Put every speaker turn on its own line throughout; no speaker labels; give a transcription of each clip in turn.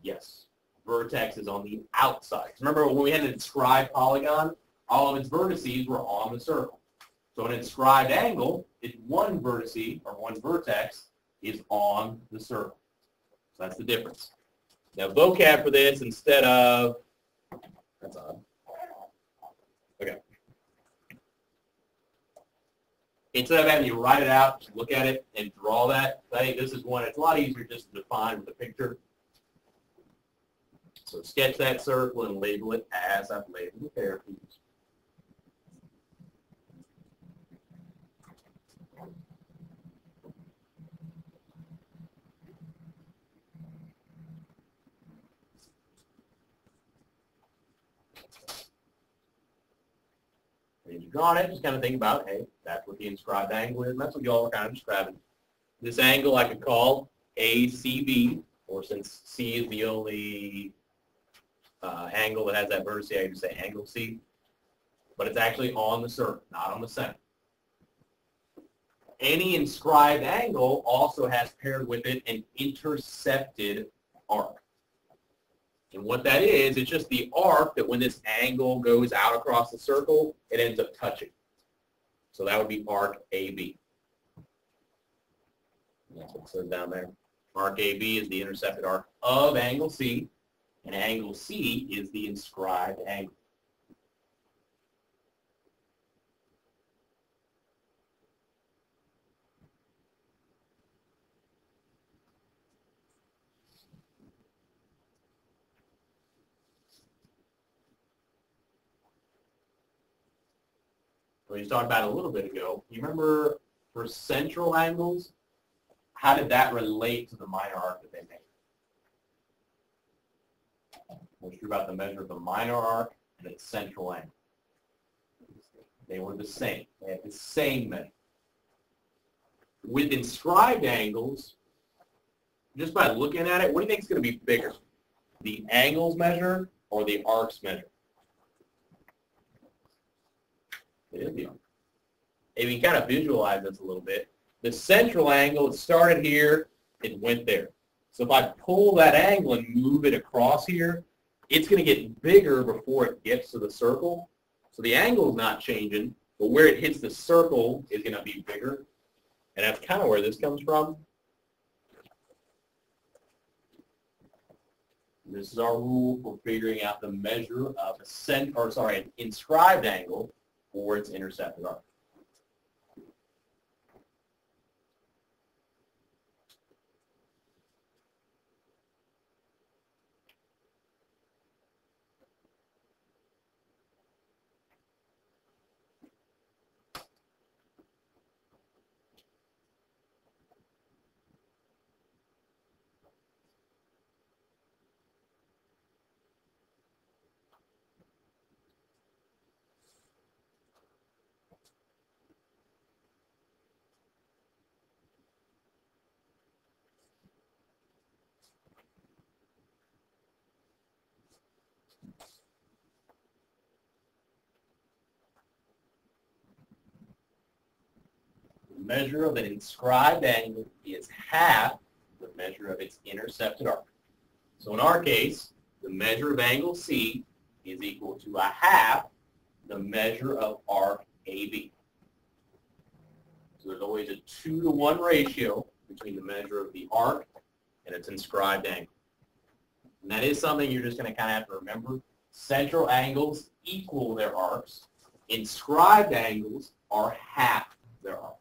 Yes. Vertex is on the outside. Remember when we had an inscribed polygon, all of its vertices were on the circle. So an inscribed angle, its one vertice or one vertex is on the circle. So that's the difference. Now vocab for this instead of, that's odd. Okay. Instead of having you write it out, just look at it and draw that, I think this is one, it's a lot easier just to define with a picture. So sketch that circle and label it as I've labeled the parakeets. As you've drawn it, just kind of think about, hey, that's what the inscribed angle is, and that's what you all are kind of describing. This angle I could call ACB, or since C is the only angle that has that vertex, I just say angle C, but it's actually on the circle, not on the center. Any inscribed angle also has paired with it an intercepted arc. And what that is, it's just the arc that when this angle goes out across the circle, it ends up touching. So that would be arc AB. That's what it says down there. Arc AB is the intercepted arc of angle C, and angle C is the inscribed angle. We just talked about it a little bit ago. You remember for central angles, how did that relate to the minor arc that they made? What's true about the measure of the minor arc and its central angle? They were the same. They had the same measure. With inscribed angles, just by looking at it, what do you think is going to be bigger? The angles measure or the arcs measure? It is the arc. If you kind of visualize this a little bit, the central angle, it started here, it went there. So if I pull that angle and move it across here, it's going to get bigger before it gets to the circle. So the angle is not changing, but where it hits the circle is going to be bigger. And that's kind of where this comes from. This is our rule for figuring out the measure of an inscribed angle for its intercepted arc. The measure of an inscribed angle is half the measure of its intercepted arc. So in our case, the measure of angle C is equal to a half the measure of arc AB. So there's always a 2-to-1 ratio between the measure of the arc and its inscribed angle. And that is something you're just going to kind of have to remember. Central angles equal their arcs. Inscribed angles are half their arcs.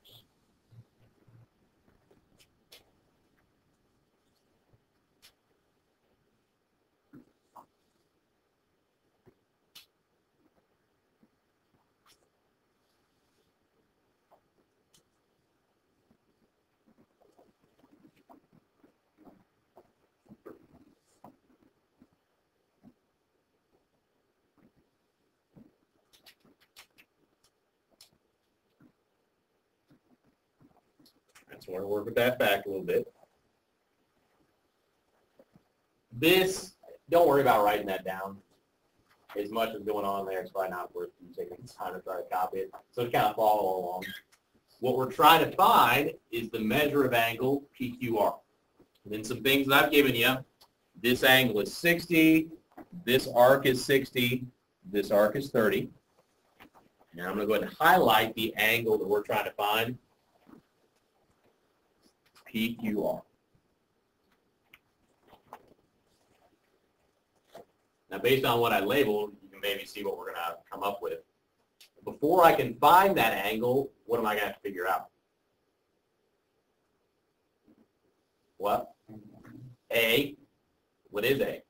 So we're going to work with that back a little bit. This, don't worry about writing that down. As much as going on there, it's probably not worth you taking the time to try to copy it. So just kind of follow along. What we're trying to find is the measure of angle PQR. And then some things that I've given you This angle is 60. This arc is 60. This arc is 30. Now I'm going to go ahead and highlight the angle that we're trying to find. PQR. Now, based on what I labeled, you can maybe see what we're going to come up with. Before I can find that angle, what am I going to have to figure out? What? A. What is A?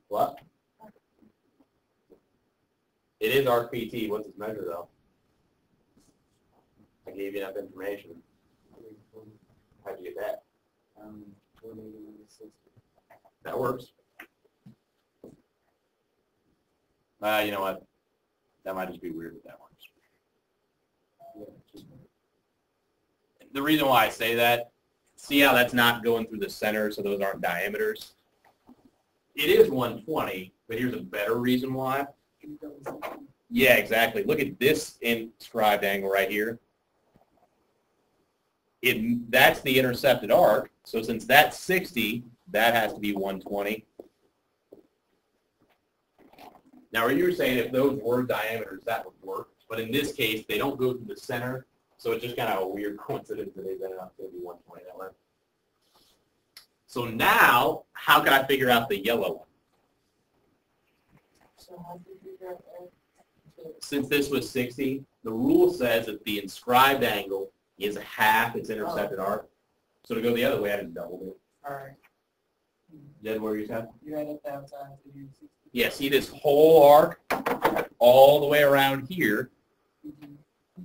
What? It is arc PT. What's its measure, though? I gave you enough information. How'd you get that? That works. You know what? That might just be weird if that works. The reason why I say that, see how that's not going through the center, so those aren't diameters? It is 120, but here's a better reason why. Yeah, exactly. Look at this inscribed angle right here. That's the intercepted arc, so since that's 60, that has to be 120. Now, you were saying if those were diameters, that would work, but in this case, they don't go through the center, so it's just kind of a weird coincidence that they ended up to be 120 that way. So now, how can I figure out the yellow one?
So how do you figure out that?
Since this was 60, the rule says that the inscribed angle is half its intercepted arc. So to go the other way, I just doubled it.
All right.
Is that where you said?
You had 1,000 times to use 60.
Yeah, see this whole arc all the way around here?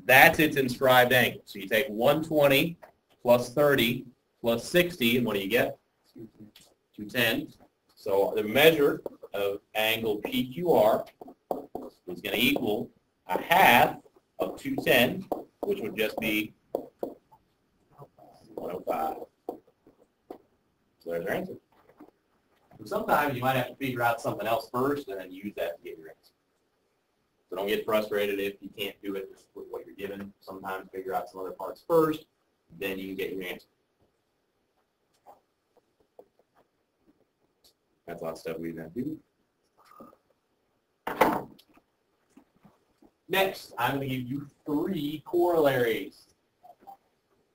That's its inscribed angle. So you take 120 plus 30 plus 60, and what do you get? 210. So the measure of angle PQR is going to equal a half of 210, which would just be 105. So there's our answer. Sometimes you might have to figure out something else first and then use that to get your answer. So don't get frustrated if you can't do it with what you're given. Sometimes figure out some other parts first, then you can get your answer. That's a lot of stuff we didn't do. Next, I'm going to give you 3 corollaries.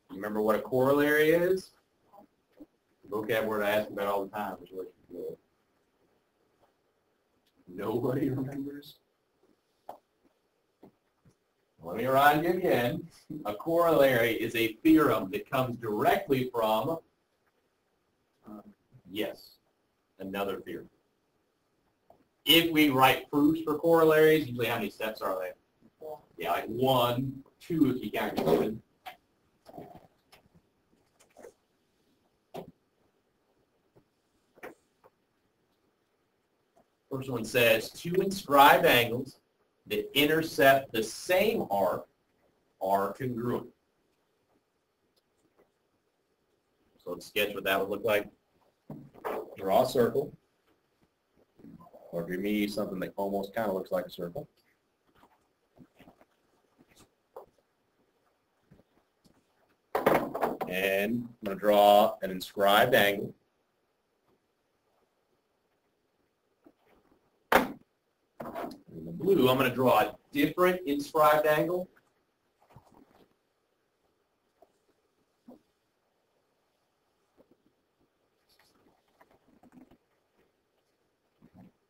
You remember what a corollary is? Vocab word I ask about all the time. Which is what nobody remembers? Let me remind you again. A corollary is a theorem that comes directly from, yes, another theorem. If we write proofs for corollaries, usually how many steps are they? Yeah, like 1, 2 if you count your given. First one says, 2 inscribed angles that intercept the same arc are congruent. So let's sketch what that would look like. Draw a circle, or give me something that almost kind of looks like a circle. And I'm going to draw an inscribed angle. In the blue, I'm going to draw a different inscribed angle.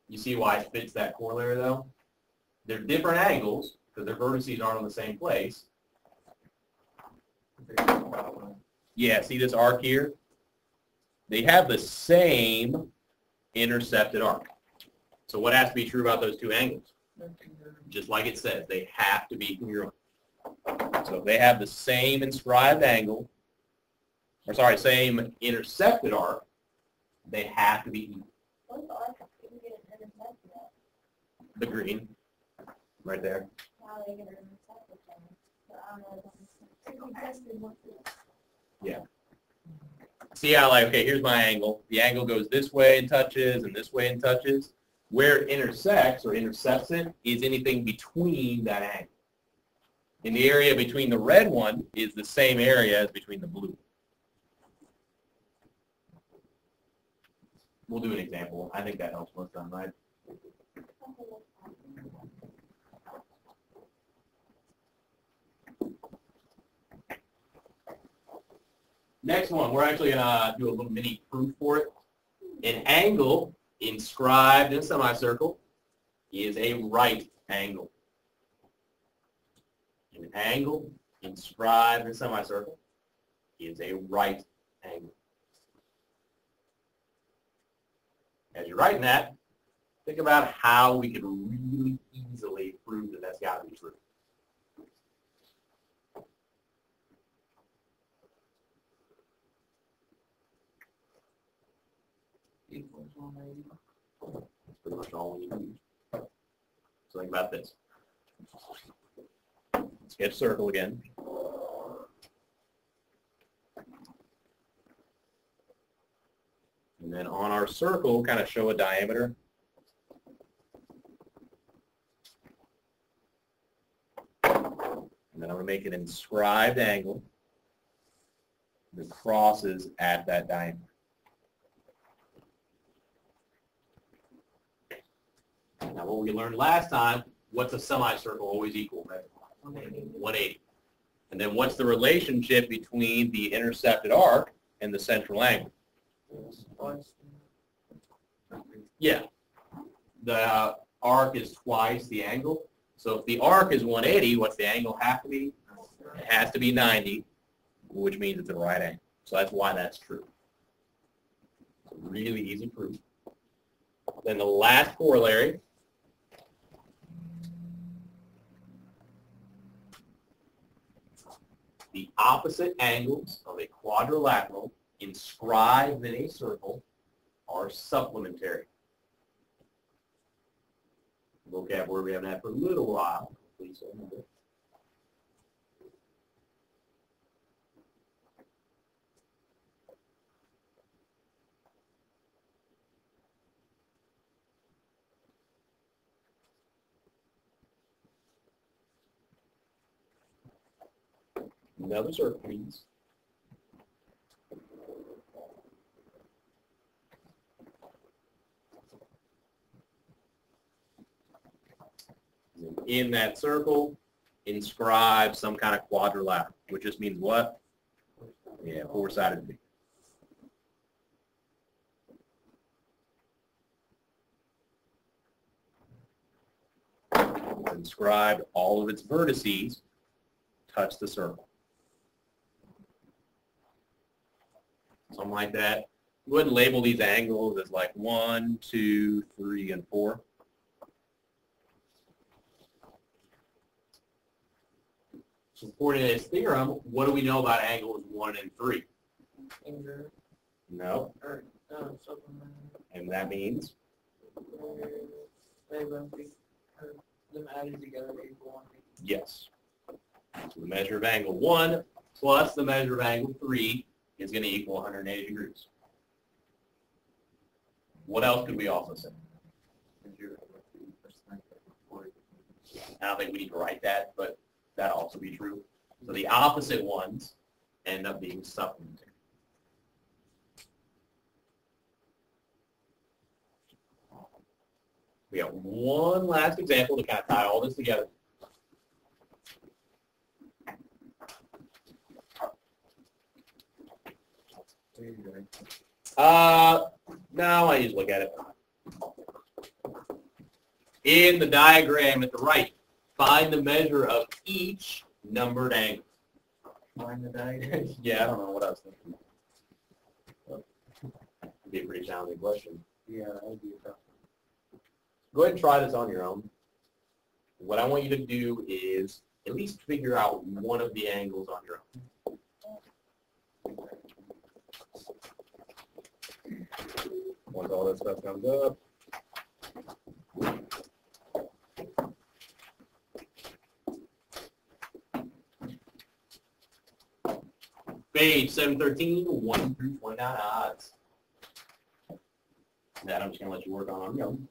You see why it fits that corollary, though? They're different angles because their vertices aren't on the same place. Yeah, see this arc here? They have the same intercepted arc. So what has to be true about those 2 angles? Just like it says, they have to be congruent. So if they have the same inscribed angle, or sorry, same intercepted arc, they have to be equal.
What's the arc? You get an intercepted at?
The green, right there.
How they get an intercepted from? But I don't know. If we tested what the...
Yeah. See how, like, okay, here's my angle. The angle goes this way and touches, and this way and touches. Where it intersects or intercepts it is anything between that angle. And the area between the red one is the same area as between the blue. We'll do an example. I think that helps most of the time, right? Next one, we're actually going to do a little mini proof for it. An angle inscribed in a semicircle is a right angle. An angle inscribed in a semicircle is a right angle. As you're writing that, think about how we could really easily prove that that's got to be true. That's pretty much all we need to use. So think about this. Sketch circle again. And then on our circle, kind of show a diameter. And then I'm going to make an inscribed angle that crosses at that diameter. Now what we learned last time, what's a semicircle always equal? 180. And then what's the relationship between the intercepted arc and the central angle? Yeah. The arc is twice the angle. So if the arc is 180, what's the angle have to be? It has to be 90, which means it's a right angle. So that's why that's true. It's a really easy proof. Then the last corollary. The opposite angles of a quadrilateral inscribed in a circle are supplementary. Vocabulary we haven't had for a little while. Please remember. Another circle, please. In that circle, inscribe some kind of quadrilateral, which just means what? Yeah, four-sided V. Inscribed, all of its vertices touch the circle. Something like that. Go ahead and label these angles as like 1, 2, 3, and 4. So according to this theorem, what do we know about angles 1 and 3? No. And that means?
Them added together equal 180.
Yes. So the measure of angle 1 plus the measure of angle 3 is going to equal 180 degrees. What else could we also say? I don't think we need to write that, but that'll also be true. So the opposite ones end up being supplementary. We got one last example to kind of tie all this together. No, I just look at it. In the diagram at the right, find the measure of each numbered angle.
Find the diagram?
Yeah, I don't know what I was thinking. That'd be a pretty challenging question.
Yeah, that would be a tough one.
Go ahead and try this on your own. What I want you to do is at least figure out one of the angles on your own. Once all that stuff comes up. Page 713, 1 through 29 odds. That I'm just going to let you work on your own.